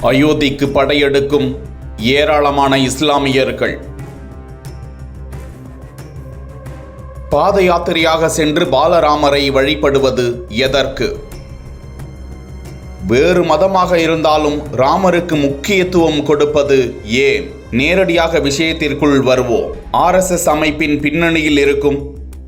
அயோத்திக்கு படையெடுக்கும் ஏராளமான இஸ்லாமியர்கள். பாத யாத்திரையாக சென்று பாலராமரை வழிபடுவது எதற்கு? வேறு மதமாக இருந்தாலும் ராமருக்கு முக்கியத்துவம் கொடுப்பது ஏன்? நேரடியாக விஷயத்திற்குள் வருவோம். RSS அமைப்பின் பின்னணியில் இருக்கும்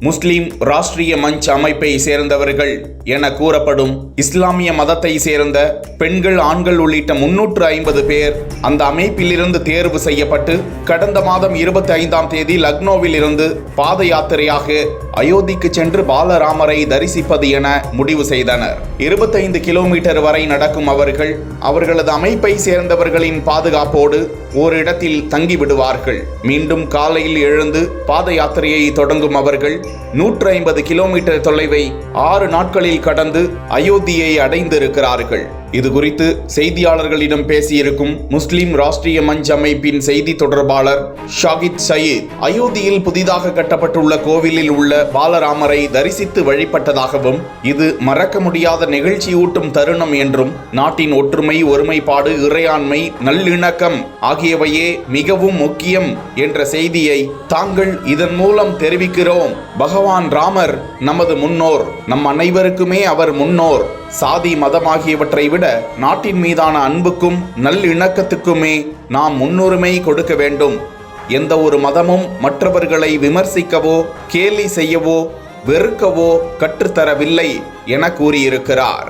முஸ்லிம் ராஷ்டிரிய மஞ்ச் அமைப்பை சேர்ந்தவர்கள் என கூறப்படும் இஸ்லாமிய மதத்தை சேர்ந்த பெண்கள், ஆண்கள் உள்ளிட்ட 350 பேர் அந்த அமைப்பிலிருந்து தேர்வு செய்யப்பட்டு கடந்த மாதம் 25ஆம் தேதி லக்னோவில் இருந்து பாத யாத்திரையாக அயோத்திக்கு சென்று பாலராமரை தரிசிப்பது என முடிவு செய்தனர். 25 கிலோமீட்டர் வரை நடக்கும் அவர்கள் அவர்களது அமைப்பை சேர்ந்தவர்களின் பாதுகாப்போடு ஓரிடத்தில் தங்கிவிடுவார்கள். மீண்டும் காலையில் எழுந்து பாத யாத்திரையை தொடங்கும் அவர்கள் 150 கிலோமீட்டர் தொலைவை 6 நாட்களில் கடந்து அயோத்தியை அடைந்திருக்கிறார்கள். இது குறித்து செய்தியாளர்களிடம் பேசியிருக்கும் முஸ்லிம் ராஷ்டிரிய மஞ்ச் அமைப்பின் செய்தி தொடர்பாளர் ஷாகித் சயீத், அயோத்தியில் புதிதாக கட்டப்பட்டுள்ள கோவிலில் உள்ள பாலராமரை தரிசித்து வழிபட்டதாகவும், இது மறக்க முடியாத நெகிழ்ச்சியூட்டும் தருணம் என்றும், நாட்டின் ஒற்றுமை, ஒருமைப்பாடு, இறையாண்மை, நல்லிணக்கம் ஆகியவையே மிகவும் முக்கியம் என்ற செய்தியை தாங்கள் இதன் மூலம் தெரிவிக்கிறோம். பகவான் ராமர் நமது முன்னோர், நம் அனைவருக்குமே அவர் முன்னோர். சாதி, மதமாகியவற்றை விட நாட்டின் மீதான அன்புக்கும் நல்லிணக்கத்துக்குமே நாம் முன்னுரிமை கொடுக்க வேண்டும். எந்த ஒரு மதமும் மற்றவர்களை விமர்சிக்கவோ, கேலி செய்யவோ, வெறுக்கவோ கற்றுத்தரவில்லை என கூறியிருக்கிறார்.